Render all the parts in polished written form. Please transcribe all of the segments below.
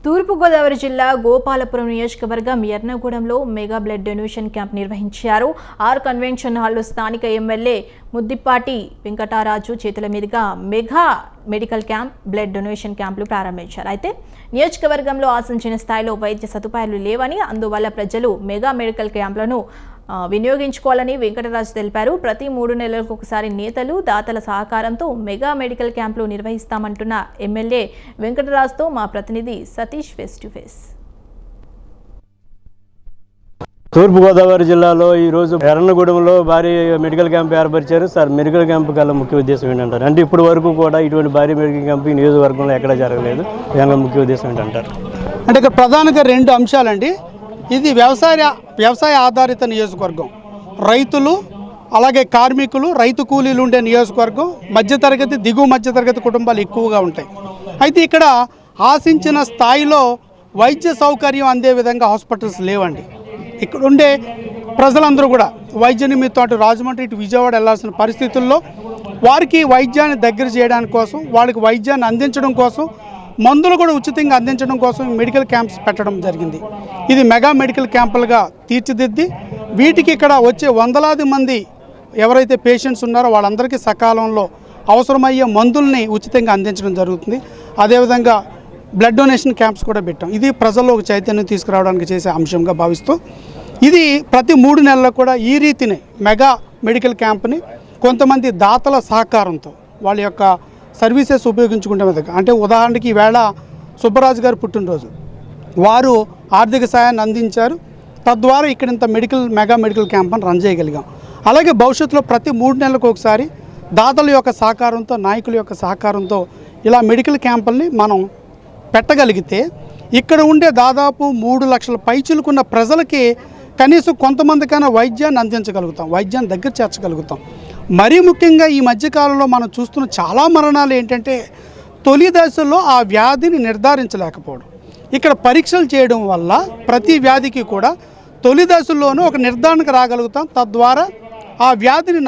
తూర్పుగోదావరి జిల్లా గోపాలపురం నియోజకవర్గం ఎర్నగూడెంలో mega blood donation camp నిర్వహించారు. ఆర్ కన్వెన్షన్ హాల్లో స్థానిక ఎమ్మెల్యే ముద్దిపాటి వెంకటరాజు చేతుల మీదుగా mega medical camp blood donation క్యాంపులు ప్రారంభించారు. అయితే నియోజకవర్గంలో ఆశించిన స్థాయిలో వైద్య సదుపాయాలు లేవని, అందువల్ల ప్రజలు మెగా మెడికల్ క్యాంపులను వినియోగించుకోవాలని వెంకటరాజు తెలిపారు. ప్రతి 3 నెలలకు ఒకసారి నేతలు దాతల సహకారంతో మెగా మెడికల్ క్యాంపులు నిర్వహిస్తామంటున్న ఎమ్మెల్యే వెంకటరాజుతో మా ప్రతినిధి సతీష్ ఫేస్ టు ఫేస్. తూర్పుగోదావరి జిల్లాలో ఈరోజు ఎర్నగూడెంలో భారీ మెడికల్ క్యాంప్ ఏర్పరిచారు. సార్, మెడికల్ క్యాంప్ కల్లా ముఖ్య ఉద్దేశం ఏంటంటారు? అంటే ఇప్పటి వరకు కూడా ఇటువంటి భారీ మెడికల్ క్యాంప్ ఈ నియోజకవర్గంలో ఎక్కడా జరగలేదు. దానిలో ముఖ్య ఉద్దేశం ఏంటంటారు? అంటే ఇక్కడ ప్రధానంగా 2 అంశాలండి. ఇది వ్యవసాయ ఆధారిత నియోజకవర్గం. రైతులు, అలాగే కార్మికులు, రైతు కూలీలు ఉండే నియోజకవర్గం. మధ్యతరగతి, దిగువ మధ్యతరగతి కుటుంబాలు ఎక్కువగా ఉంటాయి. అయితే ఇక్కడ ఆశించిన స్థాయిలో వైద్య సౌకర్యం అందే విధంగా హాస్పిటల్స్ లేవండి. ఇక్కడ ఉండే ప్రజలందరూ కూడా వైద్య నిమిత్తం అటు రాజమండ్రి, ఇటు విజయవాడ వెళ్లాల్సిన పరిస్థితుల్లో వారికి వైద్యాన్ని దగ్గర చేయడానికి కోసం, వాళ్ళకి వైద్యాన్ని అందించడం కోసం, మందులు కూడా ఉచితంగా అందించడం కోసం మెడికల్ క్యాంప్స్ పెట్టడం జరిగింది. ఇది మెగా మెడికల్ క్యాంపులుగా తీర్చిదిద్ది వీటికి ఇక్కడ వచ్చే వందలాది మంది ఎవరైతే పేషెంట్స్ ఉన్నారో వాళ్ళందరికీ సకాలంలో అవసరమయ్యే మందుల్ని ఉచితంగా అందించడం జరుగుతుంది. అదేవిధంగా బ్లడ్ డొనేషన్ క్యాంప్స్ కూడా పెట్టాం. ఇది ప్రజల్లో ఒక చైతన్యం తీసుకురావడానికి చేసే అంశంగా భావిస్తూ ఇది ప్రతి 3 నెలలకు కూడా ఈ రీతిని మెగా మెడికల్ క్యాంప్ని కొంతమంది దాతల సహకారంతో వాళ్ళ యొక్క సర్వీసెస్ ఉపయోగించుకుంటే అంటే ఉదాహరణకి ఈవేళ సుబ్బరాజు గారు పుట్టినరోజు, వారు ఆర్థిక సాయాన్ని అందించారు. తద్వారా ఇక్కడ ఇంత మెగా మెడికల్ క్యాంప్ని రన్ చేయగలిగాం. అలాగే భవిష్యత్తులో ప్రతి 3 నెలలకు ఒకసారి దాతల యొక్క సహకారంతో, నాయకుల యొక్క సహకారంతో ఇలా మెడికల్ క్యాంపుల్ని మనం పెట్టగలిగితే ఇక్కడ ఉండే దాదాపు 3 లక్షల పైచిలుకున్న ప్రజలకి కనీసం కొంతమందికైనా వైద్యాన్ని అందించగలుగుతాం, వైద్యాన్ని దగ్గర చేర్చగలుగుతాం. మరీ ముఖ్యంగా ఈ మధ్యకాలంలో మనం చూస్తున్న చాలా మరణాలు ఏంటంటే తొలి దశలో ఆ వ్యాధిని నిర్ధారించలేకపోవడం. ఇక్కడ పరీక్షలు చేయడం వల్ల ప్రతి వ్యాధికి కూడా తొలి దశలోనూ ఒక నిర్ధారణకు రాగలుగుతాం. తద్వారా ఆ వ్యాధిని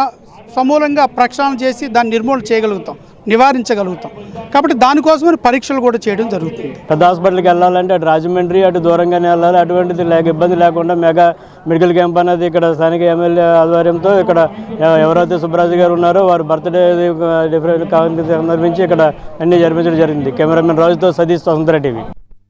సమూలంగా ప్రక్షాళన చేసి దాన్ని నిర్మూలన చేయగలుగుతాం, నివారించగలుగుతాం. కాబట్టి దానికోసమని పరీక్షలు కూడా చేయడం జరుగుతుంది. పెద్ద హాస్పిటల్కి వెళ్ళాలంటే అటు రాజమండ్రి, అటు దూరంగానే వెళ్ళాలి. అటువంటిది ఇబ్బంది లేకుండా మెగా మెడికల్ క్యాంప్ అనేది ఇక్కడ స్థానిక ఎమ్మెల్యే ఆధ్వర్యంతో ఇక్కడ ఎవరైతే సుబ్బరాజు గారు ఉన్నారో వారి బర్త్డే డిఫరెంట్ సందర్భించి ఇక్కడ అన్ని జరిపించడం జరిగింది. కెమెరామెన్ రాజుతో సతీష్, స్వతంత్ర టీవీ.